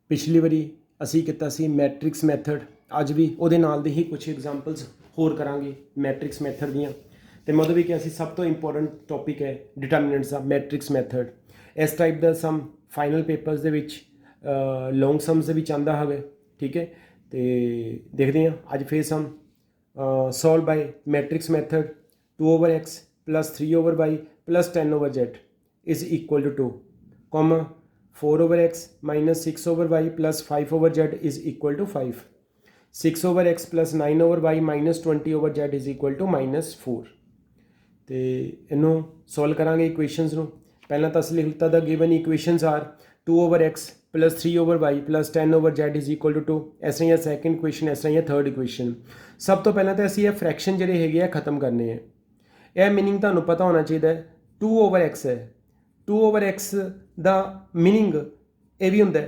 पिछली वारी असी किया सी मैट्रिक्स मैथड, अज भी उहदे नाल दे ही कुछ एग्जाम्पल्स होर करांगे मैट्रिक्स मैथड दियाँ। तो मैं उहदे भी क्या सी सब तो इंपोर्टेंट टॉपिक है डिटरमिनेंट्स दा मैट्रिक्स मैथड। इस टाइप का सम फाइनल पेपर्स दे विच लॉन्ग सम्स दे विच आंदा है, ठीक है। तो देखते हैं अज फिर sum solve by matrix method 2/x plus 3/y plus 10/z is equal to 2, comma 4/x minus 6/y plus 5/z is equal to 5, 6/x plus 9/y minus 20/z is equal to -4। तो इनू सॉल्व करांगे equations नू। पहला तो असं लिख लिता the given equations are 2/x plus 3/y plus 10/z is equal to 2। इस तरह सैकेंड इक्वेशन, इस तरह थर्ड इक्वेशन। सब तो पहला तो असी ये फ्रैक्शन जोड़े है खत्म करने हैं। यह मीनिंग तुहानू पता होना चाहिए, 2/x है, 2/x का मीनिंग ये भी होंगे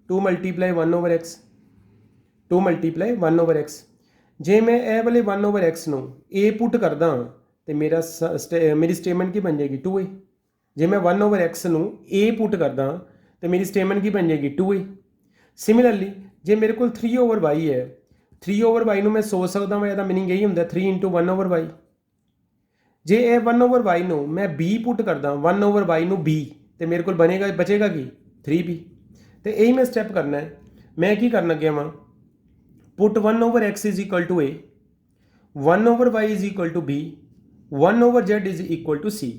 2 मल्टीप्लाई 1/x, 2 मल्टीप्लाई 1/x। जे मैं यह वाले 1/x नू ए पुट करदा तो मेरी स्टेटमेंट की बन जाएगी 2a। जे मैं 1/x नू ए पुट करदा तो मेरी स्टेटमेंट की बन जाएगी 2a। सिमिलरली जे मेरे को 3/y है, 3/y नू मैं सोच सकता मैं यदा मीनिंग यही होंगे 3 × 1/y। जे ए 1/y नू मैं b पुट करदा 1/y नू b तो मेरे को बनेगा बचेगा कि 3b। तो यही मैं स्टैप करना है। मैं की करना गया वहाँ put 1/x is equal to a, 1/y is equal to b, 1/z is equal to c।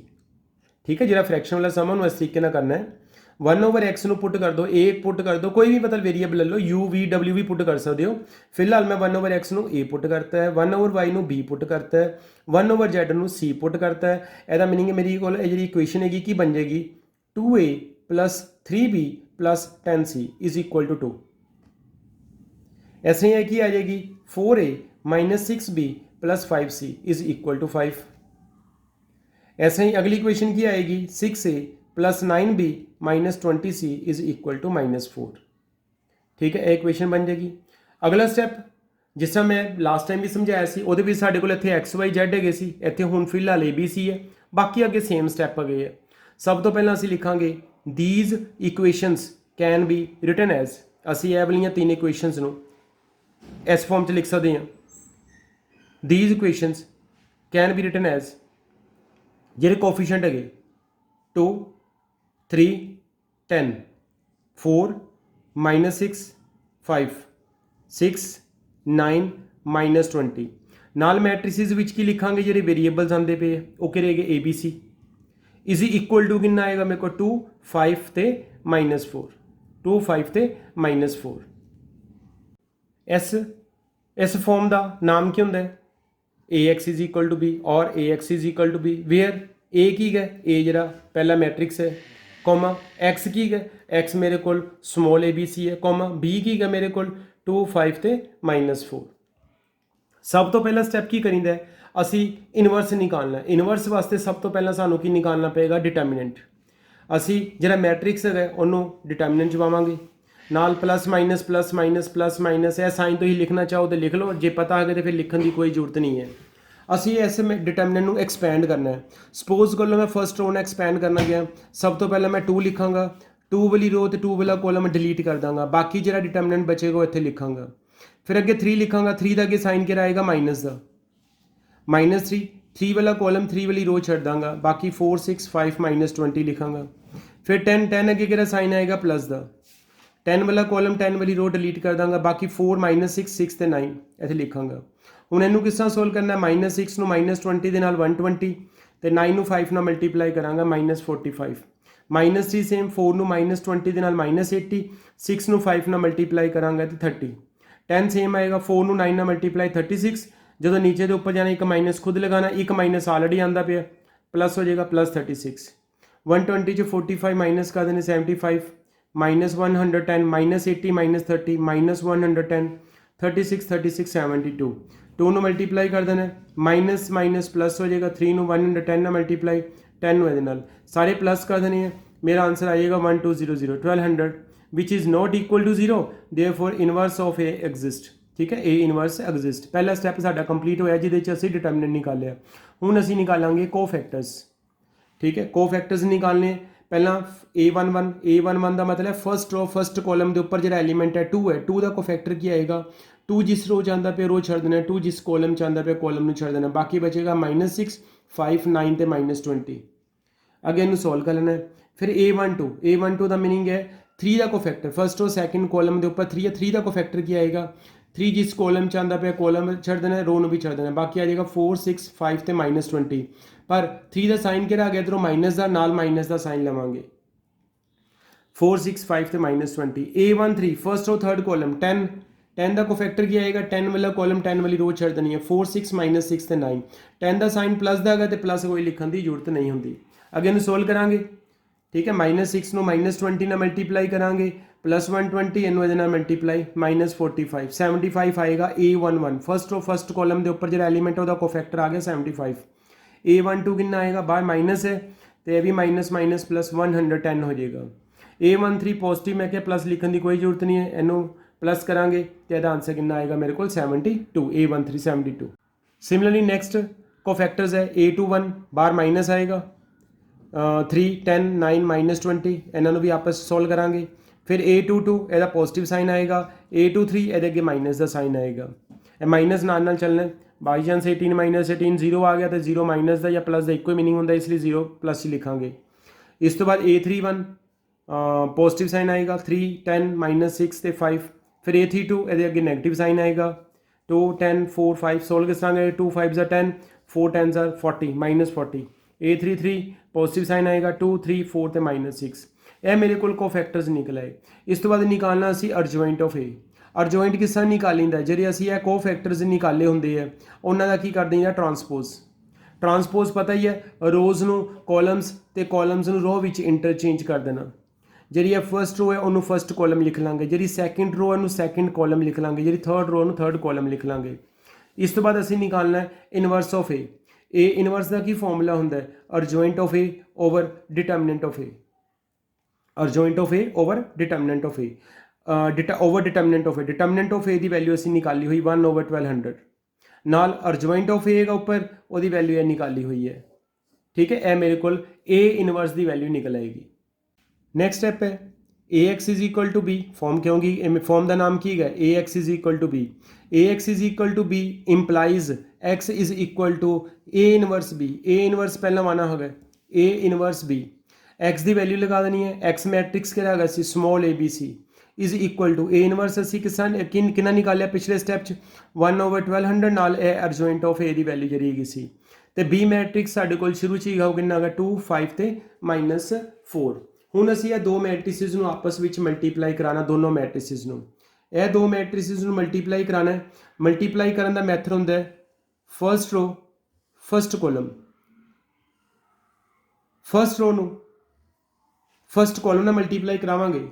ठीक है, जो फ्रैक्शन वाला सम है इस तरीके ना करना है। 1/x नू पुट कर दो, a पुट कर दो, कोई भी मतलब वेरीएबल ले लो, u v w भी पुट कर सकते हो। फिलहाल मैं 1/x नू a पुट करता है, 1/y नू b पुट करता है, 1/z नू c पुट करता है। यदा मीनिंग मेरी को जी इक्वेशन हैगी की बन जाएगी 2a plus 3b plus 10c is equal to 2। ऐसे ही है कि आ जाएगी 4a minus 6b plus 5c is equal to 5। ऐसे ही अगली इक्वेशन की आएगी 6a plus 9b minus 20c is equal to -4। ठीक है, इक्वेशन बन जाएगी। अगला स्टैप जिस तरह मैं लास्ट टाइम भी समझाया सी, वो भी साढ़े को इतने XYZ है सी, इतने हुण फिलहाल ABC है, बाकी अगे सेम स्टैप आ गए है। सब तो पहला असी लिखांगे these equations can be written as, असी ये वाली 3 इक्वेशनस नू इस फॉर्म च लिख सकते हैं। These equations can be written as जेरे कोफिशिएंट है 2 3 10 4 -6 5 6 9 -20 नाल मैट्रिसिस विच की लिखांगे जेरे वेरीएबल्स आते पे वो कि रहेगा ABC इज इक्वल टू कितना आएगा मेरे को 2 5 ते -4, 2 5 ते -4। इस फॉर्म का नाम की होंगे AX is equal to B और AX is equal to B where A की है, A जरा पहला मैट्रिक्स है, कॉमा X की है, X मेरे को स्मॉल ABC है, कॉमा B की है मेरे को 2 5 ते -4। सब तो पहला स्टैप की करीदा है असी इनवर्स निकालना है। इनवर्स वास्ते सब तो पहला सानू की निकालना पेगा डिटरमिनेंट। असी जरा मैट्रिक्स है उन्होंने डिटरमिनेंट पावांगे नाल plus minus plus minus plus minus, यह साइन तो ही लिखना चाहो तो लिख लो, जे पता है तो फिर लिखने की कोई जरूरत नहीं है। असी इस डिटरमिनेंट को एक्सपैंड करना है। सपोज कर लो मैं फर्स्ट रो ने एक्सपैंड करना गया, सब तो पहले मैं 2 लिखांगा, 2 वाली रो तो 2 वाला कॉलम डिलीट कर दूंगा, बाकी जो डिटरमिनेंट बचेगा वो इतने लिखांगा। फिर अगे 3 लिखांगा, 3 का अगे साइन क्या आएगा माइनस का, -3, 3 वाला कॉलम 3 वाली रो छड़ दूंगा, बाकी 4 6 5 -20 लिखांगा। फिर 10 10 अगे कि साइन आएगा प्लस का, 10 वाला कॉलम 10 वाली रो डिलीट कर दूंगा, बाकी 4 -6 6 ते 9 इतने लिखांगा। हुण इनू किस तरह सोल्व करना है, -6 नू -20 दे नाल 120 ते 9 नू 5 नाल मल्टीप्लाई करांगा -45, -3 सेम 4 नू -20 दे नाल -80, 6 नू 5 नाल मल्टीप्लाई करांगा तो 30, 10 सेम आएगा 4 नू 9 नाल मल्टीप्लाई 36, जो नीचे के ऊपर जाना एक माइनस खुद लगाना, एक माइनस ऑलरेडी आता पे प्लस हो जाएगा +36, 120 जो 45 माइनस कर देने 75, -110 -80 -30 -110 36 36 72, 2 नू मल्टीप्लाई कर देना, माइनस माइनस प्लस हो जाएगा, 3 नू 110 मल्टीप्लाई 10 ये सारे प्लस कर देने हैं। मेरा आंसर आएगा 1200 1200 which is not equal to 0, therefore inverse of A exist. ठीक है, ए इनवर्स एग्जिस्ट। पहला स्टैप साडा कंप्लीट होया जिहदे असीं डिटरमिनेंट निकालिया। हुण असीं निकालांगे कोफैक्टर्स। ठीक है, कोफैक्टर्स निकालने ਪਹਿਲਾਂ A11 ਦਾ ਮਤਲਬ ਫਸਟ ਰੋ ਫਸਟ ਕਾਲਮ ਦੇ ਉੱਪਰ ਜਿਹੜਾ ਐਲੀਮੈਂਟ ਹੈ 2 ਹੈ, 2 ਦਾ ਕੋਫੈਕਟਰ ਕੀ ਆਏਗਾ 2 ਜਿਸ ਰੋ 'ਚ ਆਉਂਦਾ ਪਿਆ ਰੋ ਛੱਡ ਦੇਣਾ, 2 ਜਿਸ ਕਾਲਮ 'ਚ ਆਉਂਦਾ ਪਿਆ ਕਾਲਮ ਨੂੰ ਛੱਡ ਦੇਣਾ, ਬਾਕੀ ਬਚੇਗਾ -6 5 9 ਤੇ -20। ਅੱਗੇ ਇਹਨੂੰ ਸੋਲਵ ਕਰ ਲੈਣਾ। ਫਿਰ A12 ਦਾ ਮੀਨਿੰਗ ਹੈ 3 ਦਾ ਕੋਫੈਕਟਰ, ਫਸਟ ਰੋ ਸੈਕਿੰਡ ਕਾਲਮ ਦੇ ਉੱਪਰ 3 ਹੈ, 3 ਦਾ ਕੋਫੈਕਟਰ ਕੀ ਆਏਗਾ 3 ਜਿਸ ਕਾਲਮ 'ਚ ਆਉਂਦਾ ਪਿਆ ਕਾਲਮ ਛੱਡ ਦੇਣਾ, ਰੋ ਨੂੰ ਵੀ ਛੱਡ ਦੇਣਾ, ਬਾਕੀ ਆ ਜਾਏਗਾ 4 6 5 ਤੇ -20। ਪਰ 3 ਦਾ ਸਾਈਨ ਕਿਹੜਾ ਆ ਗਿਆ ਇੱਧਰੋਂ ਮਾਈਨਸ ਦਾ, ਨਾਲ ਮਾਈਨਸ ਦਾ ਸਾਈਨ ਲਵਾਂਗੇ 4 6 5 ਤੇ -20। A13 ਫਸਟ ਰੋ ਥਰਡ ਕਾਲਮ 10 ਦਾ ਕੋਫੈਕਟਰ ਕੀ ਆਏਗਾ 10 ਵਾਲਾ ਕਾਲਮ 10 ਵਾਲੀ ਰੋ ਛੱਡ ਦੇਣੀ ਹੈ 4 6 -6 ਤੇ 9। 10 ਦਾ ਸਾਈਨ ਪਲੱਸ ਦਾ ਹੈਗਾ ਤੇ ਪਲੱਸ ਕੋਈ ਲਿਖਣ ਦੀ ਜ਼ਰੂਰਤ ਨਹੀਂ ਹੁੰਦੀ। ਅੱਗੇ ਇਹਨੂੰ ਸੋਲਵ ਕਰਾਂਗੇ, ਠੀਕ ਹੈ। -6 ਨੂੰ -20 ਨਾਲ ਮਲਟੀਪਲਾਈ ਕਰਾਂਗੇ, +120 ਇਹਨੂੰ ਇਹਦੇ ਨਾਲ ਮਲਟੀਪਲਾਈ -45 75 ਆਏਗਾ। A11 ਫਸਟ ਰੋ ਫਸਟ ਕਾਲਮ ਦੇ ਉੱਪਰ ਜਿਹੜਾ ਐਲੀਮੈਂਟ ਉਹਦਾ ਕੋਫੈਕਟਰ ਆ ਗਿਆ 75। A12 ਕਿੰਨਾ ਆਏਗਾ, ਬਾਹਰ ਮਾਈਨਸ ਹੈ ਤੇ ਇਹ ਵੀ ਮਾਈਨਸ ਪਲੱਸ 110 ਹੋ ਜਾਏਗਾ। A13 ਪੋਜ਼ਿਟਿਵ, ਮੈਂ ਕਿਹਾ ਪਲੱਸ ਲਿਖਣ ਦੀ ਕੋਈ ਜ਼ਰੂਰਤ ਨਹੀਂ ਹੈ, ਇਹਨੂੰ ਪਲੱਸ ਕਰਾਂਗੇ ਤੇ ਇਹਦਾ ਆਂਸਰ ਕਿੰਨਾ ਆਏਗਾ ਮੇਰੇ ਕੋਲ 72। A13 72। ਸਿਮਿਲਰਲੀ ਨੈਕਸਟ ਕੋਫੈਕਟਰਸ ਹੈ A21, ਬਾਹਰ ਮਾਈਨਸ ਆਏਗਾ 3 10 9 -20, ਇਹਨਾਂ ਨੂੰ ਵੀ ਆਪਸ ਸੋਲਵ ਕਰਾਂਗੇ। ਫਿਰ A22 ਇਹਦਾ ਪੋਜ਼ਿਟਿਵ ਸਾਈਨ ਆਏਗਾ, A23 ਇਹਦੇ ਅੱਗੇ ਮਾਈਨਸ ਦਾ ਸਾਈਨ ਆਏਗਾ, ਇਹ ਮਾਈਨਸ ਨਾਲ ਚੱਲਣਾ। ਬਾਈ ਚਾਂਸ 18 -18 0 ਆ ਗਿਆ ਤੇ 0 ਮਾਈਨਸ ਦਾ ਜਾਂ ਪਲੱਸ ਦਾ ਇੱਕੋ ਹੀ ਮੀਨਿੰਗ ਹੁੰਦਾ, ਇਸ ਲਈ 0 ਪਲੱਸ ਹੀ ਲਿਖਾਂਗੇ। ਇਸ ਤੋਂ ਬਾਅਦ A31 ਪੋਜ਼ਿਟਿਵ ਸਾਈਨ ਆਏਗਾ 3 10 -6 ਤੇ 5। ਫਿਰ A32 ਇਹਦੇ ਅੱਗੇ ਨੈਗੇਟਿਵ ਸਾਈਨ ਆਏਗਾ 2 10 4 5, ਸੋਲਵ ਕਿਸ ਤਰ੍ਹਾਂ ਕਰਾਂਗੇ 2 5 10 4 10 40 -40। A33 ਪੋਜ਼ਿਟਿਵ ਸਾਈਨ ਆਏਗਾ 2 3 4 ਤੇ -6। ਇਹ ਮੇਰੇ ਕੋਲ ਕੋਫੈਕਟਰਸ ਨਿਕਲ ਆਏ। ਇਸ ਤੋਂ ਬਾਅਦ ਨਿਕਾਲਣਾ ਅਸੀਂ ਅਰਜੁਆਇੰਟ ਆਫ A। ਅਰਜੁਆਇੰਟ ਕਿਸ ਤਰ੍ਹਾਂ ਨਿਕਾਲੀਂਦਾ, ਜਿਹੜੇ ਅਸੀਂ ਇਹ ਕੋਫੈਕਟਰਸ ਨਿਕਾਲੇ ਹੁੰਦੇ ਆ ਉਹਨਾਂ ਦਾ ਕੀ ਕਰਦੇ ਹਾਂ ਟਰਾਂਸਪੋਜ਼ ਪਤਾ ਹੀ ਹੈ, ਰੋਜ਼ ਨੂੰ ਕਾਲਮਸ ਤੇ ਕਾਲਮਸ ਨੂੰ ਰੋ ਵਿੱਚ ਇੰਟਰਚੇਂਜ ਕਰ ਦੇਣਾ। ਜਿਹੜੀ ਇਹ ਫਸਟ ਰੋ ਹੈ ਉਹਨੂੰ ਫਸਟ ਕਾਲਮ ਲਿਖ ਲਾਂਗੇ, ਜਿਹੜੀ ਸੈਕਿੰਡ ਰੋ ਹੈ ਉਹਨੂੰ ਸੈਕਿੰਡ ਕਾਲਮ ਲਿਖ ਲਾਂਗੇ, ਜਿਹੜੀ ਥਰਡ ਰੋ ਨੂੰ ਥਰਡ ਕਾਲਮ ਲਿਖ ਲਾਂਗੇ। ਇਸ ਤੋਂ ਬਾਅਦ ਅਸੀਂ ਨਿਕਾਲਣਾ ਹੈ inverse of A। A inverse ਦਾ ਕੀ ਫਾਰਮੂਲਾ ਹੁੰਦਾ ਹੈ, adjoint of A over determinant of A। Adjoint of A over determinant of A, determinant of A ਦੀ ਵੈਲਿਊ ਅਸੀਂ ਨਿਕਾਲੀ ਹੋਈ 1/1200, ਨਾਲ ਅਰਜੁਆਇੰਟ ਆਫ A ਦਾ ਉੱਪਰ ਉਹਦੀ ਵੈਲਿਊ ਇਹ ਨਿਕਾਲੀ ਹੋਈ ਹੈ, ਠੀਕ ਹੈ। ਇਹ ਮੇਰੇ ਕੋਲ A ਇਨਵਰਸ ਦੀ ਵੈਲਿਊ ਨਿਕਲ ਆਏਗੀ। ਨੈਕਸਟ ਸਟੈਪ ਹੈ AX = B। ਫਾਰਮ ਕਿਉਂਕਿ ਫਾਰਮ ਦਾ ਨਾਮ ਕੀ ਹੈ AX = B। AX = B employees X = A inverse B। A inverse ਪਹਿਲਾਂ ਆਉਣਾ ਹੋਗਾ A inverse B। X the value ਲਗਾ ਦੇਣੀ ਹੈ, X ਮੈਟ੍ਰਿਕਸ ਕਿਹੜਾ ਹੈਗਾ ਸੀ ਸਮਾਲ ABC = A ਇਨਵਰਸ ਅਸੀਂ ਕਿੰਨਾ ਨਿਕਾਲਿਆ ਪਿਛਲੇ ਸਟੈਪ 'ਚ 1/1200, ਨਾਲ ਇਹ ਅਰਜੁਆਇੰਟ ਆਫ A ਦੀ ਵੈਲਿਊ ਜਿਹੜੀ ਹੈਗੀ ਸੀ। ਤੇ B ਮੈਟ੍ਰਿਕਸ ਸਾਡੇ ਕੋਲ ਸ਼ੁਰੂ 'ਚ ਹੀ ਹੈਗਾ ਕਿੰਨਾ ਹੈਗਾ 2 5 ਤੇ -4। ਹੁਣ ਅਸੀਂ ਇਹ ਦੋ ਮੈਟ੍ਰਿਸਿਸ ਨੂੰ ਆਪਸ ਵਿੱਚ ਮਲਟੀਪਲਾਈ ਕਰਾਣਾ, ਦੋਨੋਂ ਮੈਟ੍ਰਿਸਿਸ ਨੂੰ, ਇਹ ਦੋ ਮੈਟ੍ਰਿਸਿਸ ਨੂੰ ਮਲਟੀਪਲਾਈ ਕਰਾਣਾ। ਮਲਟੀਪਲਾਈ ਕਰਨ ਦਾ ਮੈਥਡ ਹੁੰਦਾ ਹੈ ਫਸਟ ਰੋ ਫਸਟ ਕਾਲਮ, ਫਸਟ ਰੋ ਨੂੰ ਫਸਟ ਕਾਲਮ ਨਾਲ ਮਲਟੀਪਲਾਈ ਕਰਾਵਾਂਗੇ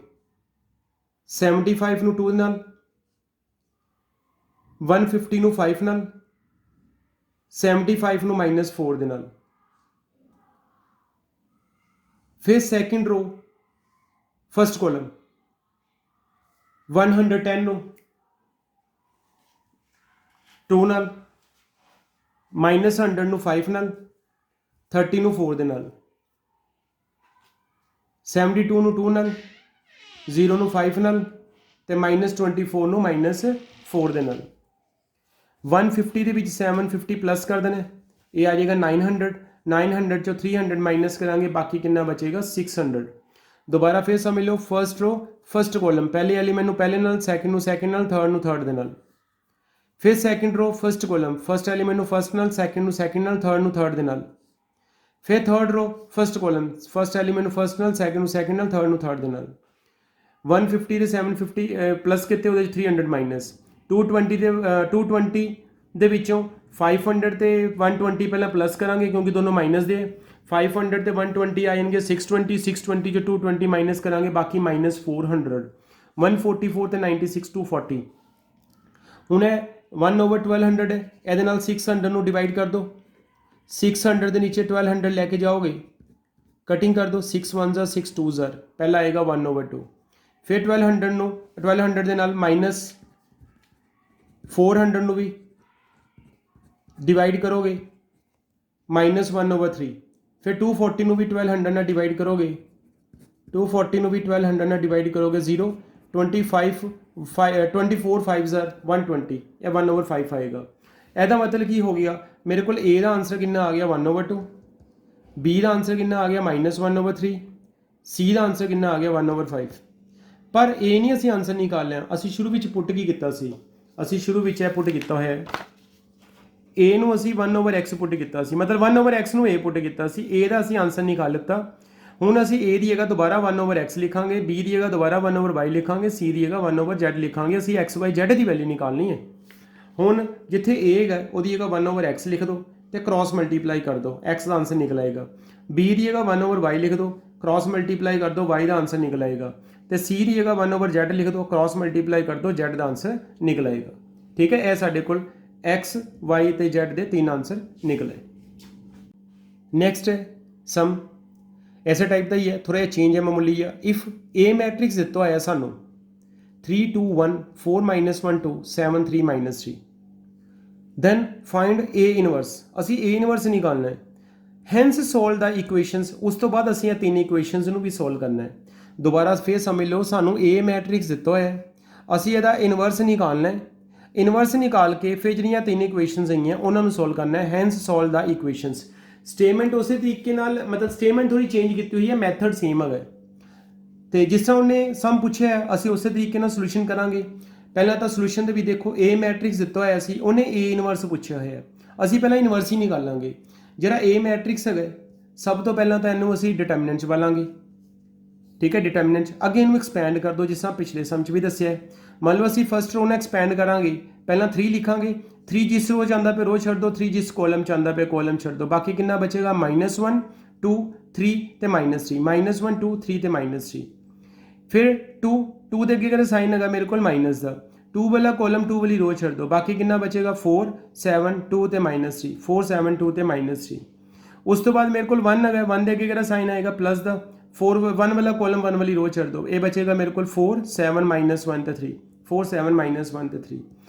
75 ਨੂੰ 2 ਨਾਲ, 150 ਨੂੰ 5 ਨਾਲ, 75 ਨੂੰ -4 ਦੇ ਨਾਲ। फिर second row first column 110 no 2 नाल, -100 नो 5 नाल, 30 नो 4 दे नाल, 72 नो 2 नाल, 0 नो 5 नाल ते -24 नो -4 दे नाल। 150 ਦੇ ਵਿੱਚ 750 प्लस कर देना, ये आ जाएगा 900। 900 ਚੋਂ 300 ਮਾਈਨਸ ਕਰਾਂਗੇ, ਬਾਕੀ ਕਿੰਨਾ ਬਚੇਗਾ 600। ਦੁਬਾਰਾ ਫਿਰ ਸਮਝ ਲਓ ਫਸਟ ਰੋ ਫਸਟ ਕਾਲਮ, ਪਹਿਲੇ ਐਲੀਮੈਂਟ ਨੂੰ ਪਹਿਲੇ ਨਾਲ, ਸੈਕਿੰਡ ਨੂੰ ਸੈਕਿੰਡ ਨਾਲ, ਥਰਡ ਨੂੰ ਥਰਡ ਦੇ ਨਾਲ। ਫਿਰ ਸੈਕਿੰਡ ਰੋ ਫਸਟ ਕਾਲਮ, ਫਸਟ ਐਲੀਮੈਂਟ ਨੂੰ ਫਸਟ ਨਾਲ, ਸੈਕਿੰਡ ਨੂੰ ਸੈਕਿੰਡ ਨਾਲ, ਥਰਡ ਨੂੰ ਥਰਡ ਦੇ ਨਾਲ। ਫਿਰ ਥਰਡ ਰੋ ਫਸਟ ਕਾਲਮ, ਫਸਟ ਐਲੀਮੈਂਟ ਨੂੰ ਫਸਟ ਨਾਲ, ਸੈਕਿੰਡ ਨੂੰ ਸੈਕਿੰਡ ਨਾਲ, ਥਰਡ ਨੂੰ ਥਰਡ ਦੇ ਨਾਲ। 150 ਦੇ 750 ਪਲੱਸ ਕੀਤੇ, ਉਹਦੇ 'ਚ 300 ਮਾਈਨਸ। 220 ਦੇ ਵਿੱਚੋਂ 500 ਤੇ 120 ਪਹਿਲਾਂ ਪਲੱਸ ਕਰਾਂਗੇ ਕਿਉਂਕਿ ਦੋਨੋਂ ਮਾਈਨਸ ਦੇ। 500 ਤੇ 120 ਆ ਜਾਣਗੇ 620, 620 ਚੋਂ 220 ਮਾਈਨਸ ਕਰਾਂਗੇ, ਬਾਕੀ -400। 144 ਤੇ 96 240। ਹੁਣ ਇਹ 1/1200 ਹੈ, ਇਹਦੇ ਨਾਲ 600 ਨੂੰ ਡਿਵਾਈਡ ਕਰ ਦਿਓ। 600 ਦੇ ਨੀਚੇ 1200 ਲੈ ਕੇ ਜਾਓਗੇ, ਕਟਿੰਗ ਕਰ ਦਿਓ, 6 1 6 2 ਪਹਿਲਾਂ ਆਏਗਾ 1/2। ਫਿਰ 1200 ਦੇ ਨਾਲ -400 ਨੂੰ ਵੀ डिवाइड करोगे, -1/3। फिर 240 ਨੂੰ ਵੀ 1200 ਨਾਲ ਡਿਵਾਈਡ ਕਰੋਗੇ, 240 ਨੂੰ ਵੀ 1200 ਨਾਲ ਡਿਵਾਈਡ ਕਰੋਗੇ 0, 24 5 120, ਇਹ 1/5 ਆਏਗਾ। ਇਹਦਾ ਮਤਲਬ ਕੀ ਹੋ ਗਿਆ, ਮੇਰੇ ਕੋਲ A ਦਾ ਆਂਸਰ ਕਿੰਨਾ ਆ ਗਿਆ 1/2, B ਦਾ ਆਂਸਰ ਕਿੰਨਾ ਆ ਗਿਆ -1/3, C ਦਾ ਆਂਸਰ ਕਿੰਨਾ ਆ ਗਿਆ 1/5। ਪਰ ਇਹ ਨਹੀਂ ਅਸੀਂ ਆਂਸਰ ਨਿਕਾਲਿਆ, ਅਸੀਂ ਸ਼ੁਰੂ ਵਿੱਚ ਪੁੱਟ ਕੀ ਕੀਤਾ ਸੀ, ਅਸੀਂ ਸ਼ੁਰੂ ਵਿੱਚ ਇਹ ਪੁੱਟ ਕੀਤਾ ਹੋਇਆ ਹੈ A ਨੂੰ ਅਸੀਂ 1/x ਪੁੱਟ ਕੀਤਾ ਸੀ, ਮਤਲਬ 1/x ਨੂੰ A ਪੁੱਟ ਕੀਤਾ ਸੀ, A ਦਾ ਅਸੀਂ ਆਂਸਰ ਨਿਕਾਲ ਲਿੱਤਾ। ਹੁਣ ਅਸੀਂ A ਦੀ ਜਗ੍ਹਾ ਦੁਬਾਰਾ 1/x ਲਿਖਾਂਗੇ, B ਦੀ ਜਗ੍ਹਾ ਦੁਬਾਰਾ 1/y ਲਿਖਾਂਗੇ, C ਦੀ ਜਗ੍ਹਾ 1/z ਲਿਖਾਂਗੇ। ਅਸੀਂ x y z ਦੀ ਵੈਲਿਊ ਨਿਕਾਲਣੀ ਹੈ। ਹੁਣ ਜਿੱਥੇ A ਹੈਗਾ ਉਹਦੀ ਜਗ੍ਹਾ 1/x ਲਿਖ ਦਿਓ ਤੇ ਕ੍ਰਾਸ ਮਲਟੀਪਲਾਈ ਕਰ ਦਿਓ, x ਦਾ ਆਂਸਰ ਨਿਕਲ ਆਏਗਾ। B ਦੀ ਜਗ੍ਹਾ 1/y ਲਿਖ ਦਿਓ, ਕ੍ਰਾਸ ਮਲਟੀਪਲਾਈ ਕਰ ਦਿਓ, y ਦਾ ਆਂਸਰ ਨਿਕਲ ਆਏਗਾ। ਤੇ C ਦੀ ਜਗ੍ਹਾ 1/z ਲਿਖ ਦਿਓ, ਕ੍ਰਾਸ ਮਲਟੀਪਲਾਈ ਕਰ ਦਿਓ, z ਦਾ ਆਂਸਰ ਨਿਕਲ ਆਏਗਾ। ਠੀਕ ਹੈ, ਇਹ ਸਾਡੇ ਕੋਲ x y ਤੇ z ਦੇ 3 ਆਂਸਰ ਨਿਕਲੇ। ਨੈਕਸਟ ਹੈ ਸਮ, ਐਸੇ ਟਾਈਪ ਦਾ ਹੀ ਹੈ, ਥੋੜਾ ਜਿਹਾ ਚੇਂਜ ਹੈ ਮਾਮੂਲੀ ਜਿਹਾ। ਇਫ A ਮੈਟ੍ਰਿਕਸ ਦਿੱਤਾ ਹੋਇਆ ਸਾਨੂੰ 3 2 1 4 -1 2 7 3 -3, ਦੈਨ ਫਾਈਂਡ A ਇਨਵਰਸ। ਅਸੀਂ A ਇਨਵਰਸ ਨਿਕਾਲਣਾ ਹੈ। Hence solve the equations. ਉਸ ਤੋਂ ਬਾਅਦ ਅਸੀਂ ਇਹ 3 ਇਕੁਏਸ਼ਨਸ ਨੂੰ ਵੀ ਸੋਲਵ ਕਰਨਾ ਹੈ। ਦੁਬਾਰਾ ਫੇਰ ਸਮਝ ਲਓ, ਸਾਨੂੰ A ਮੈਟ੍ਰਿਕਸ ਦਿੱਤਾ ਹੋਇਆ ਹੈ, ਅਸੀਂ ਇਹਦਾ ਇਨਵਰਸ ਨਿਕਾਲਣਾ ਹੈ। ਇਨਵਰਸ ਨਿਕਾਲ ਕੇ ਫਿਰ ਜਿਹੜੀਆਂ 3 ਇਕੁਏਸ਼ਨਸ ਹੈਗੀਆਂ ਉਹਨਾਂ ਨੂੰ ਸੋਲਵ ਕਰਨਾ ਹੈ। Hence solve the equations. Statement ਉਸੇ ਤਰੀਕੇ ਨਾਲ, ਮਤਲਬ ਸਟੇਟਮੈਂਟ ਥੋੜੀ ਚੇਂਜ ਕੀਤੀ ਹੋਈ ਹੈ, ਮੈਥਡ ਸੇਮ ਹੈਗਾ। ਤੇ ਜਿਸ ਤਰ੍ਹਾਂ ਉਹਨੇ ਸਮ ਪੁੱਛਿਆ ਹੈ ਅਸੀਂ ਉਸੇ ਤਰੀਕੇ ਨਾਲ ਸੋਲੂਸ਼ਨ ਕਰਾਂਗੇ। ਪਹਿਲਾਂ ਤਾਂ ਸੋਲੂਸ਼ਨ ਦੇ ਵੀ ਦੇਖੋ, A ਮੈਟ੍ਰਿਕਸ ਦਿੱਤਾ ਹੋਇਆ ਸੀ, ਉਹਨੇ A ਇਨਵਰਸ ਪੁੱਛਿਆ ਹੋਇਆ ਹੈ। ਅਸੀਂ ਪਹਿਲਾਂ ਇਨਵਰਸ ਹੀ ਨਿਕਾਲਾਂਗੇ। ਜਿਹੜਾ A ਮੈਟ੍ਰਿਕਸ ਹੈਗਾ, ਸਭ ਤੋਂ ਪਹਿਲਾਂ ਤਾਂ ਇਹਨੂੰ ਅਸੀਂ ਡਿਟਰਮੀਨੈਂਟ 'ਚ ਪਾਲਾਂਗੇ। ਠੀਕ ਹੈ, ਡਿਟਰਮੀਨੈਂਟ 'ਚ ਅੱਗੇ ਇਹਨੂੰ ਐਕਸਪੈਂਡ ਕਰ ਦਿਓ, ਜਿਸ ਤਰ੍ਹਾਂ ਪਿਛਲੇ ਸਮ 'ਚ ਵੀ ਦੱਸਿਆ ਹੈ। ਮੰਨ ਲਓ ਅਸੀਂ ਫਸਟ ਰੋ ਨਾਲ ਐਕਸਪੈਂਡ ਕਰਾਂਗੇ, ਪਹਿਲਾਂ 3 ਲਿਖਾਂਗੇ, 3 ਜਿਸ ਰੋ 'ਚ ਆਉਂਦਾ ਪਿਆ ਰੋ ਛੱਡ ਦਿਓ, 3 ਜਿਸ ਕੋਲਮ 'ਚ ਆਉਂਦਾ ਪਿਆ ਕੋਲਮ ਛੱਡ ਦਿਓ। ਬਾਕੀ ਕਿੰਨਾ ਬਚੇਗਾ -1 2 3 ਤੇ -3, -1 2 3 ਤੇ -3। ਫਿਰ 2 ਦੇ ਅੱਗੇ ਕਿਹੜਾ ਸਾਈਨ ਹੈਗਾ ਮੇਰੇ ਕੋਲ ਮਾਈਨਸ ਦਾ, 2 ਵਾਲਾ ਕੋਲਮ 2 ਵਾਲੀ ਰੋ ਛੱਡ ਦਿਓ। ਬਾਕੀ ਕਿੰਨਾ ਬਚੇਗਾ 4 7 2 ਤੇ -3, 4 7 2 ਤੇ -3। ਉਸ ਤੋਂ ਬਾਅਦ ਮੇਰੇ ਕੋਲ 1 ਹੈਗਾ, 1 ਦੇ ਅੱਗੇ ਕਿਹੜਾ ਸਾਈਨ ਆਏਗਾ ਪਲੱਸ ਦਾ, 1 ਵਾਲਾ ਕੋਲਮ 1 ਵਾਲੀ ਰੋ ਛੱਡ ਦਿਓ। ਇਹ ਬਚੇਗਾ ਮੇਰੇ ਕੋਲ 4 7 -1 ਤੇ 3, 4 7 -1 ਤੇ 3।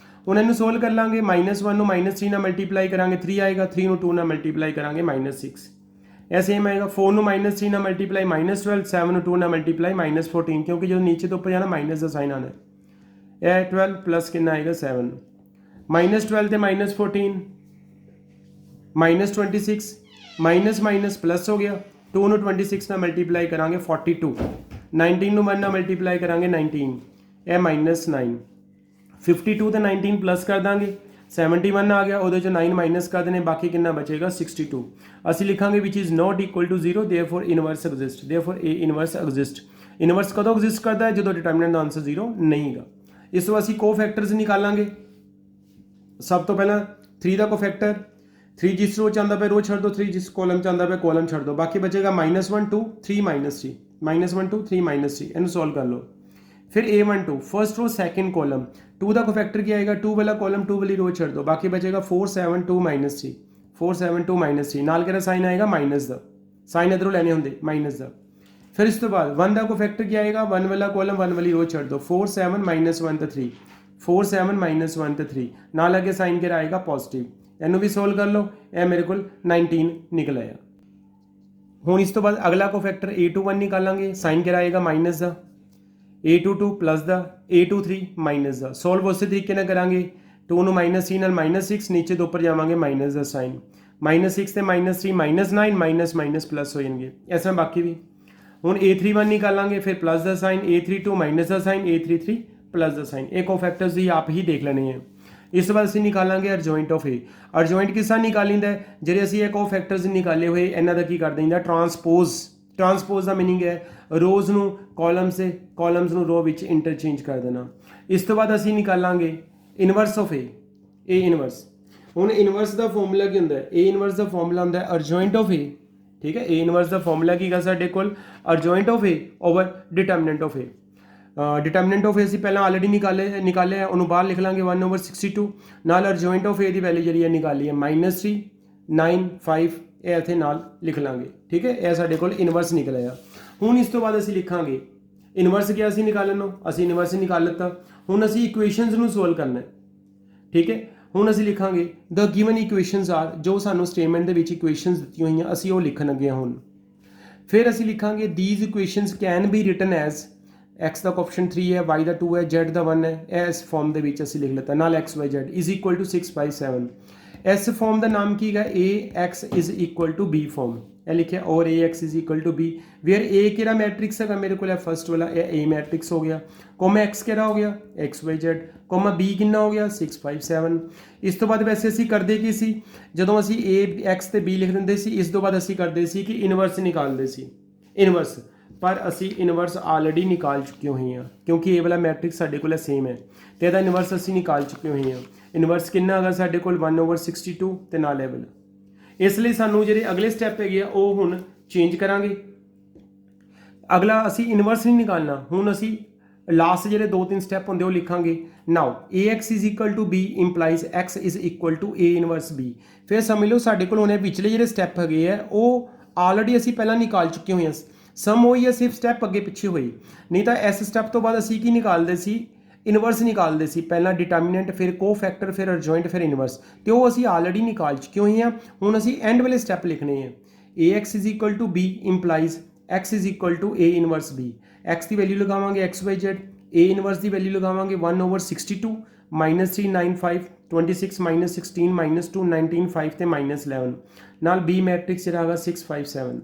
ਹੁਣ ਇਹਨੂੰ ਸੋਲਵ ਕਰ ਲਾਂਗੇ। -1 ਨੂੰ -3 ਨਾਲ ਮਲਟੀਪਲਾਈ ਕਰਾਂਗੇ, 3 ਆਏਗਾ, 3 ਨੂੰ 2 ਨਾਲ ਮਲਟੀਪਲਾਈ ਕਰਾਂਗੇ -6। ਇਹ ਸੇਮ ਆਏਗਾ, 4 ਨੂੰ -3 ਨਾਲ ਮਲਟੀਪਲਾਈ -12, 7 ਨੂੰ 2 ਨਾਲ ਮਲਟੀਪਲਾਈ -14, ਕਿਉਂਕਿ ਜਦੋਂ ਨੀਚੇ ਤੋਂ ਉੱਪਰ ਜਾਣਾ ਮਾਈਨਸ ਦਾ ਸਾਈਨ ਆਣਾ। ਇਹ 12 ਪਲੱਸ ਕਿੰਨਾ ਆਏਗਾ 7, -12 ਤੇ -14 -26, ਮਾਈਨਸ ਪਲੱਸ ਹੋ ਗਿਆ। 2 ਨੂੰ 26 ਨਾਲ ਮਲਟੀਪਲਾਈ ਕਰਾਂਗੇ 42, 19 ਨੂੰ 1 ਨਾਲ ਮਲਟੀਪਲਾਈ ਕਰਾਂਗੇ 19, ਇਹ -9, 52 ਤੇ 19 ਪਲੱਸ ਕਰ ਦਾਂਗੇ, 71 ਆ ਗਿਆ, ਉਹਦੇ ਚੋਂ 9 ਮਾਈਨਸ ਕਰ ਦੇਣੇ, ਬਾਕੀ ਕਿੰਨਾ ਬਚੇਗਾ 62। ਅਸੀਂ ਲਿਖਾਂਗੇ ਵਿਚ is not equal to 0, therefore inverse exist. Therefore A inverse exist. Inverse ਕਦੋਂ ਐਗਜ਼ਿਸਟ ਕਰਦਾ ਹੈ? ਜਦੋਂ ਡਿਟਰਮੀਨੈਂਟ ਦਾ ਆਂਸਰ 0 ਨਹੀਂ ਹੈਗਾ। ਇਸ ਤੋਂ ਅਸੀਂ ਕੋਫੈਕਟਰਸ ਨਿਕਾਲਾਂਗੇ। ਸਭ ਤੋਂ ਪਹਿਲਾਂ 3 ਦਾ ਕੋਫੈਕਟਰ, 3 ਜਿਸ ਰੋ ਚ ਆਉਂਦਾ ਪਿਆ ਰੋ ਛੱਡ ਦਿਓ, 3 ਜਿਸ ਕੋਲਮ ਚ ਆਉਂਦਾ ਪਿਆ ਕੋਲਮ ਛੱਡ ਦਿਓ। ਬਾਕੀ ਬਚੇਗਾ -1 2 3 -3, -1 2 3 -3। ਇਹਨੂੰ ਸੋਲਵ ਕਰ ਲਓ। फिर A12 first row second column, 2 का कोफैक्टर क्या आएगा, 2 वाला कॉलम 2 वाली रो छड़ दो, बाकी बचेगा 4 7 2 -3, 4 7 2 -3 नाल केड़ा साइन आएगा माइनस दा, साइन इधरों लेने होंगे माइनस दा। फिर इस तो बाद 1 का कोफैक्टर क्या आएगा, 1 वाला कॉलम 1 वाली रो छड़ दो, 4 7 -1 ਤੇ 3, 4 7 -1 ਤੇ 3 नाल अगे साइन केड़ा आएगा पॉजिटिव। इनू भी सोल्व कर लो, यह मेरे को 19 निकल आया। हुण इस तो बाद अगला कोफैक्टर A21 निकालांगे, साइन केड़ा आएगा माइनस दा, A22 प्लस दा, A23 माइनस दा। सोल्व उस तरीके ਨਾਲ ਕਰਾਂਗੇ, 2 ਨੂੰ -3 ਨਾਲ -6, नीचे ਤੋਂ ਉੱਪਰ ਜਾਵਾਂਗੇ ਮਾਈਨਸ ਦਾ ਸਾਈਨ, -6 ਤੇ -3 -9 ਮਾਈਨਸ ਪਲੱਸ ਹੋ ਜਾਣਗੇ। ਇਸ ਤਰ੍ਹਾਂ ਬਾਕੀ ਵੀ। ਹੁਣ A31 ਨਿਕਾਲਾਂਗੇ, ਫਿਰ ਪਲੱਸ ਦਾ ਸਾਈਨ, A32 ਮਾਈਨਸ ਦਾ ਸਾਈਨ, A33 ਪਲੱਸ ਦਾ ਸਾਈਨ। ਇਹ ਕੋਫੈਕਟਰਸ ਦੀ ਆਪ ਹੀ ਦੇਖ ਲੈਣੇ ਹੈ। ਇਸ ਤੋਂ ਬਾਅਦ ਅਸੀਂ ਨਿਕਾਲਾਂਗੇ ਅਰਜੁਆਇੰਟ ਆਫ A। ਅਰਜੁਆਇੰਟ ਕਿਸ ਤਰ੍ਹਾਂ ਨਿਕਾਲੀਂਦਾ, ਜਿਹੜੇ ਅਸੀਂ ਇਹ ਕੋਫੈਕਟਰਸ ਨਿਕਾਲੇ ਹੋਏ ਇਹਨਾਂ ਦਾ ਕੀ ਕਰ ਦਿੰਦਾ ਟਰਾਂਸਪੋਜ਼। ट्रांसपोज का मीनिंग है रोज़ ਨੂੰ कॉलम्स से कॉलम्स ਨੂੰ रो ਵਿੱਚ इंटरचेंज कर देना। इस तो बाद ਅਸੀਂ ਨਿਕਾਲਾਂਗੇ ਇਨਵਰਸ ਆਫ A ਇਨਵਰਸ। ਹੁਣ ਇਨਵਰਸ ਦਾ ਫਾਰਮੂਲਾ ਕੀ ਹੁੰਦਾ ਹੈ, A ਇਨਵਰਸ ਦਾ ਫਾਰਮੂਲਾ ਹੁੰਦਾ ਹੈ ਅਰਜੁਆਇੰਟ ਆਫ A। ਠੀਕ ਹੈ, A ਇਨਵਰਸ ਦਾ ਫਾਰਮੂਲਾ ਕੀ ਹੈਗਾ ਸਾਡੇ ਕੋਲ, adjoint of A over determinant of A। Determinant of A ਅਸੀਂ ਪਹਿਲਾਂ ਆਲਰੇਡੀ ਨਿਕਾਲਿਆ, ਉਹਨੂੰ ਬਾਹਰ ਲਿਖ ਲਾਂਗੇ 1/62 ਨਾਲ ਅਰਜੁਆਇੰਟ ਆਫ A ਦੀ ਵੈਲਿਊ ਜਿਹੜੀ ਹੈ ਨਿਕਾਲੀ ਹੈ -3 9 5, ਇਹ ਇੱਥੇ ਨਾਲ ਲਿਖ ਲਾਂਗੇ। ਠੀਕ ਹੈ, ਇਹ ਸਾਡੇ ਕੋਲ ਇਨਵਰਸ ਨਿਕਲ ਆਇਆ। ਹੁਣ ਇਸ ਤੋਂ ਬਾਅਦ ਅਸੀਂ ਲਿਖਾਂਗੇ ਇਨਵਰਸ ਕਿਹਾ ਅਸੀਂ ਨਿਕਾਲਣ ਨੂੰ, ਅਸੀਂ ਇਨਵਰਸ ਨਿਕਾਲ ਲਿੱਤਾ। ਹੁਣ ਅਸੀਂ ਇਕੁਏਸ਼ਨਸ ਨੂੰ ਸੋਲਵ ਕਰਨਾ ਹੈ। ਠੀਕ ਹੈ, ਹੁਣ ਅਸੀਂ ਲਿਖਾਂਗੇ ਦ ਗਿਵਨ ਇਕੁਏਸ਼ਨਸ ਆਰ, ਜੋ ਸਾਨੂੰ ਸਟੇਟਮੈਂਟ ਦੇ ਵਿੱਚ ਇਕੁਏਸ਼ਨਸ ਦਿੱਤੀਆਂ ਹੋਈਆਂ ਅਸੀਂ ਉਹ ਲਿਖਣ ਲੱਗੇ ਹਾਂ। ਹੁਣ फिर ਅਸੀਂ ਲਿਖਾਂਗੇ these equations can be written as x the coefficient 3 ਹੈ, y ਦਾ 2 ਹੈ, z ਦਾ 1 ਹੈ। ਇਸ ਫਾਰਮ ਦੇ ਵਿੱਚ ਅਸੀਂ ਲਿਖ ਲਿੱਤਾ ਨਾਲ x y z is equal to 6 by 7। ਇਸ ਫਾਰਮ ਦਾ ਨਾਮ ਕੀ ਹੈਗਾ, ax is equal to b form ਇਹ ਲਿਖਿਆ, ਔਰ ax is equal to b where a ਕਿਹੜਾ ਮੈਟ੍ਰਿਕਸ ਹੈਗਾ ਮੇਰੇ ਕੋਲ ਹੈ ਫਸਟ ਵਾਲਾ, ਇਹ a ਮੈਟ੍ਰਿਕਸ ਹੋ ਗਿਆ, ਕੋਮਾ x ਕਿਹੜਾ ਹੋ ਗਿਆ x y z, comma b ਕਿੰਨਾ ਹੋ ਗਿਆ 6 5 7। ਇਸ ਤੋਂ ਬਾਅਦ ਵੈਸੇ ਅਸੀਂ ਕਰਦੇ ਕੀ ਸੀ, ਜਦੋਂ ਅਸੀਂ a x ਤੇ b ਲਿਖ ਦਿੰਦੇ ਸੀ, ਇਸ ਤੋਂ ਬਾਅਦ ਅਸੀਂ ਕਰਦੇ ਸੀ ਕਿ ਇਨਵਰਸ ਨਿਕਾਲਦੇ ਸੀ, ਇਨਵਰਸ। ਪਰ ਅਸੀਂ ਇਨਵਰਸ ਆਲਰੇਡੀ ਨਿਕਾਲ ਚੁੱਕੇ ਹੋਏ ਹਾਂ ਕਿਉਂਕਿ ਇਹ ਵਾਲਾ ਮੈਟ੍ਰਿਕਸ ਸਾਡੇ ਕੋਲ ਸੇਮ ਹੈ ਤੇ ਇਹਦਾ ਇਨਵਰਸ ਅਸੀਂ ਨਿਕਾਲ ਚੁੱਕੇ ਹੋਏ ਹਾਂ। ਇਨਵਰਸ ਕਿੰਨਾ ਹੈਗਾ ਸਾਡੇ ਕੋਲ 1/62 ਤੇ ਨਾਲ ਲੈਵਲ। ਇਸ ਲਈ ਸਾਨੂੰ ਜਿਹੜੇ ਅਗਲੇ ਸਟੈਪ ਹੈਗੇ ਆ ਉਹ ਹੁਣ ਚੇਂਜ ਕਰਾਂਗੇ। ਅਗਲਾ ਅਸੀਂ ਇਨਵਰਸ ਨਹੀਂ ਨਿਕਾਲਣਾ, ਹੁਣ ਅਸੀਂ ਲਾਸਟ ਜਿਹੜੇ 2-3 ਸਟੈਪ ਹੁੰਦੇ ਉਹ ਲਿਖਾਂਗੇ। ਨਾਓ ax is equal to b implies x is equal to a inverse b। ਫਿਰ ਸਮਝ ਲਓ ਸਾਡੇ ਕੋਲ ਹੁਣ ਵਿਚਲੇ ਜਿਹੜੇ ਸਟੈਪ ਹੈਗੇ ਆ ਉਹ ਆਲਰੇਡੀ ਅਸੀਂ ਪਹਿਲਾਂ ਨਿਕਾਲ ਚੁੱਕੇ ਹੋਏ ਹਾਂ। ਸਮ ਹੋਈ ਹੈ ਸਿਰਫ ਸਟੈਪ ਅੱਗੇ ਪਿੱਛੇ ਹੋਈ, ਨਹੀਂ ਤਾਂ ਇਸ ਸਟੈਪ ਤੋਂ ਬਾਅਦ ਅਸੀਂ ਕੀ ਨਿਕਾਲਦੇ ਸੀ, ਇਨਵਰਸ ਨਿਕਾਲਦੇ ਸੀ। ਪਹਿਲਾਂ ਡਿਟਰਮੀਨੈਂਟ, ਫਿਰ ਕੋਫੈਕਟਰ, ਫਿਰ ਅਡਜੋਇੰਟ, ਫਿਰ ਇਨਵਰਸ, ਤੇ ਉਹ ਅਸੀਂ ਆਲਰੇਡੀ ਨਿਕਾਲ ਚੁੱਕੇ ਹੋਏ ਹਾਂ। ਹੁਣ ਅਸੀਂ ਐਂਡ ਵਾਲੇ ਸਟੈਪ ਲਿਖਣੇ ਆ। ax is equal to b implies x is equal to a inverse b। x the value ਲਗਾਵਾਂਗੇ x y z, a inverse the value ਲਗਾਵਾਂਗੇ 1/62 -395 26 -16 -2 19 5 ਤੇ -11 ਨਾਲ b ਮੈਟ੍ਰਿਕਸ ਜਿਹੜਾ ਹੈਗਾ 6 5 7।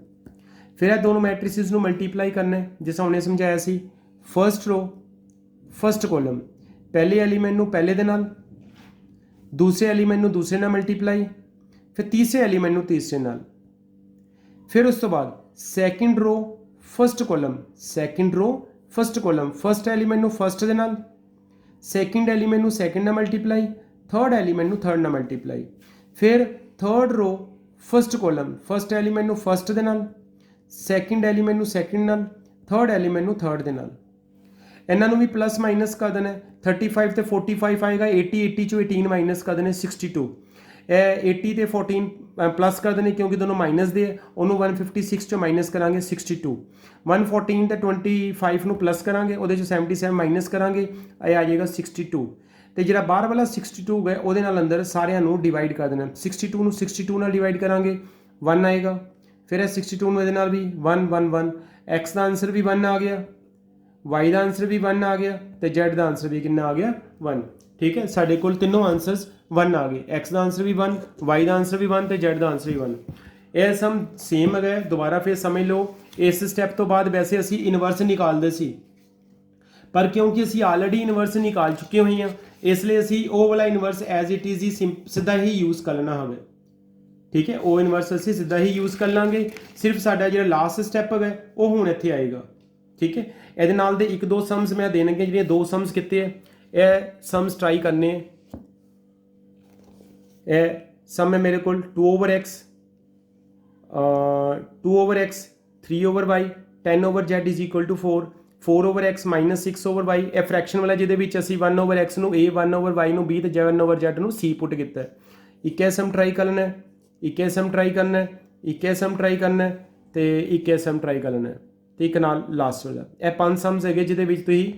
ਫਿਰ ਇਹ ਦੋਨੋਂ ਮੈਟ੍ਰਿਸਿਸ ਨੂੰ ਮਲਟੀਪਲਾਈ ਕਰਨਾ ਹੈ ਜਿਸ ਹੁਣੇ ਸਮਝਾਇਆ ਸੀ। ਫਸਟ ਰੋ ਫਸਟ ਕੋਲਮ, ਪਹਿਲੇ ਐਲੀਮੈਂਟ ਨੂੰ ਪਹਿਲੇ ਦੇ ਨਾਲ, ਦੂਸਰੇ ਐਲੀਮੈਂਟ ਨੂੰ ਦੂਸਰੇ ਨਾਲ ਮਲਟੀਪਲਾਈ, ਫਿਰ ਤੀਸਰੇ ਐਲੀਮੈਂਟ ਨੂੰ ਤੀਸਰੇ ਨਾਲ। ਫਿਰ ਉਸ ਤੋਂ ਬਾਅਦ ਸੈਕਿੰਡ ਰੋ ਫਸਟ ਕੋਲਮ, ਸੈਕਿੰਡ ਰੋ ਫਸਟ ਕੋਲਮ, ਫਸਟ ਐਲੀਮੈਂਟ ਨੂੰ ਫਸਟ ਦੇ ਨਾਲ, ਸੈਕਿੰਡ ਐਲੀਮੈਂਟ ਨੂੰ ਸੈਕਿੰਡ ਨਾਲ ਮਲਟੀਪਲਾਈ, ਥਰਡ ਐਲੀਮੈਂਟ ਨੂੰ ਥਰਡ ਨਾਲ ਮਲਟੀਪਲਾਈ। ਫਿਰ ਥਰਡ ਰੋ ਫਸਟ ਕੋਲਮ, ਫਸਟ ਐਲੀਮੈਂਟ ਨੂੰ ਫਸਟ ਦੇ ਨਾਲ, ਸੈਕਿੰਡ ਐਲੀਮੈਂਟ ਨੂੰ ਸੈਕਿੰਡ ਨਾਲ, ਥਰਡ ਐਲੀਮੈਂਟ ਨੂੰ ਥਰਡ ਦੇ ਨਾਲ। ਇਹਨਾਂ ਨੂੰ ਵੀ ਪਲੱਸ ਮਾਈਨਸ ਕਰ ਦੇਣਾ, 35 ਤੇ 45 ਆਏਗਾ, 80 ਚੋਂ 18 ਮਾਈਨਸ ਕਰ ਦੇਣੇ 62। ਇਹ 80 ਤੇ 14 ਪਲੱਸ ਕਰ ਦੇਣੇ ਕਿਉਂਕਿ ਦੋਨੋਂ ਮਾਈਨਸ ਦੇ, ਉਹਨੂੰ 156 ਚੋਂ ਮਾਈਨਸ ਕਰਾਂਗੇ 62। 114 ਤੇ 25 ਨੂੰ ਪਲੱਸ ਕਰਾਂਗੇ, ਉਹਦੇ ਚੋਂ 77 ਮਾਈਨਸ ਕਰਾਂਗੇ, ਇਹ ਆ ਜਾਏਗਾ 62। ਤੇ ਜਿਹੜਾ ਬਾਹਰ ਵਾਲਾ 62 ਹੈ ਉਹਦੇ ਨਾਲ ਅੰਦਰ ਸਾਰਿਆਂ ਨੂੰ ਡਿਵਾਈਡ ਕਰ ਦੇਣਾ। 62 ਨੂੰ 62 ਨਾਲ ਡਿਵਾਈਡ ਕਰਾਂਗੇ 1 ਆਏਗਾ, ਫਿਰ ਇਹ 62 ਨੂੰ ਇਹਦੇ ਨਾਲ ਵੀ 1 1 1। x ਦਾ ਆਨਸਰ ਵੀ 1 ਆ ਗਿਆ, y ਦਾ ਆਨਸਰ ਵੀ 1 ਆ ਗਿਆ ਤੇ z ਦਾ ਆਨਸਰ ਵੀ ਕਿੰਨਾ ਆ ਗਿਆ 1। ਠੀਕ ਹੈ, ਸਾਡੇ ਕੋਲ ਤਿੰਨੋਂ ਆਨਸਰਸ 1 ਆ ਗਏ, x ਦਾ ਆਨਸਰ ਵੀ 1, y ਦਾ ਆਨਸਰ ਵੀ 1 ਤੇ z ਦਾ ਆਨਸਰ ਵੀ 1। ਇਹ ਸਮ ਸੇਮ ਹੈਗਾ। ਦੁਬਾਰਾ ਫਿਰ ਸਮਝ ਲਓ, ਇਸ ਸਟੈਪ ਤੋਂ ਬਾਅਦ ਵੈਸੇ ਅਸੀਂ ਇਨਵਰਸ ਨਿਕਾਲਦੇ ਸੀ, ਪਰ ਕਿਉਂਕਿ ਅਸੀਂ ਆਲਰੇਡੀ ਇਨਵਰਸ ਨਿਕਾਲ ਚੁੱਕੇ ਹੋਏ ਹਾਂ ਇਸ ਲਈ ਅਸੀਂ ਉਹ ਵਾਲਾ ਇਨਵਰਸ ਐਜ਼ ਇਟ ਇਜ਼ ਹੀ ਸਿੱਧਾ ਹੀ ਯੂਜ਼ ਕਰ ਲੈਣਾ ਹੋਵੇ। ਠੀਕ ਹੈ, ਉਹ ਇਨਵਰਸ ਅਸੀਂ ਸਿੱਧਾ ਹੀ ਯੂਜ਼ ਕਰ ਲਾਂਗੇ। ਸਿਰਫ ਸਾਡਾ ਜਿਹੜਾ ਲਾਸਟ ਸਟੈਪ ਹੈਗਾ ਉਹ ਹੁਣ ਇੱਥੇ ਆਏਗਾ। ਠੀਕ ਹੈ, ਇਹਦੇ ਨਾਲ ਦੇ 1-2 ਸਮਸ ਮੈਂ ਦੇਣਗੇ, ਜਿਹੜੀਆਂ 2 ਸਮਸ ਕੀਤੇ ਹੈ ਇਹ ਸਮਸ ਟਰਾਈ ਕਰਨੇ। ਇਹ ਸਮ ਹੈ ਮੇਰੇ ਕੋਲ 2/x 2/x 3/y 10/z is equal to 4 4/x minus 6/y। ਇਹ ਫ੍ਰੈਕਸ਼ਨ ਵਾਲਾ ਜਿਹਦੇ ਵਿੱਚ ਅਸੀਂ 1/x ਨੂੰ a 1/y ਨੂੰ b ਤੇ 1/z ਨੂੰ c ਪੁੱਟ ਕੀਤਾ। ਇੱਕ ਇਹ ਸਮ ਟਰਾਈ ਕਰਨਾ ਹੈ, ਇੱਕ ਇਹ ਸਮ ਟਰਾਈ ਕਰਨਾ ਹੈ, ਇੱਕ ਇਹ ਸਮ ਟਰਾਈ ਕਰਨਾ ਹੈ ਤੇ ਇੱਕ ਇਹ ਸਮ ਟਰਾਈ ਕਰਨਾ ਹੈ ਤੇ ਇੱਕ ਨਾਲ ਲਾਸਟ ਵਾਲਾ। ਇਹ 5 ਸਮਸ ਹੈਗੇ ਜਿਹਦੇ ਵਿੱਚ ਤੁਸੀਂ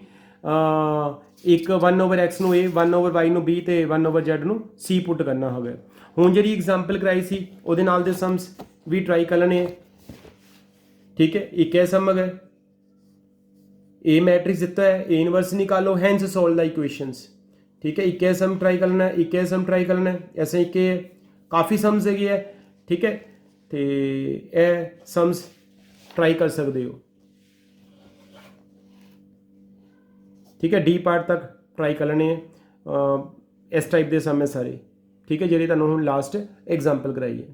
ਇੱਕ 1/x ਨੂੰ a 1/y ਨੂੰ b ਤੇ 1/z ਨੂੰ c ਪੁੱਟ ਕਰਨਾ ਹੋਵੇ। ਹੁਣ ਜਿਹੜੀ ਐਗਜ਼ਾਮਪਲ ਕਰਾਈ ਸੀ ਉਹਦੇ ਨਾਲ ਦੇ ਸਮਸ ਵੀ ਟਰਾਈ ਕਰ ਲੈਣੇ। ਠੀਕ ਹੈ, ਇੱਕ ਇਹ ਸਮ ਹੈਗਾ, a ਮੈਟ੍ਰਿਕਸ ਦਿੱਤਾ ਹੈ, a ਇਨਵਰਸ ਨਿਕਾਲੋ, ਹੈਂਸ ਸੋਲਵ ਦਾ ਇਕੁਏਸ਼ਨਸ। ਠੀਕ ਹੈ, ਇੱਕ ਇਹ ਸਮ ਟਰਾਈ ਕਰਨਾ, ਇੱਕ ਇਹ ਸਮ ਟਰਾਈ ਕਰਨਾ, ਐਸੇ ਇੱਕ ਕਾਫੀ ਸਮਸ ਹੈਗੇ ਹੈ। ਠੀਕ ਹੈ, ਤੇ ਇਹ ਸਮਸ ਟਰਾਈ ਕਰ ਸਕਦੇ ਹੋ। ਠੀਕ ਹੈ, ਡੀ ਪਾਰਟ ਤੱਕ ਟਰਾਈ ਕਰ ਲੈਣੇ ਇਸ ਟਾਈਪ ਦੇ ਸਮ ਹੈ ਸਾਰੇ। ਠੀਕ ਹੈ, ਜਿਹੜੀ ਤੁਹਾਨੂੰ ਹੁਣ ਲਾਸਟ ਐਗਜ਼ਾਮਪਲ ਕਰਾਈ ਹੈ।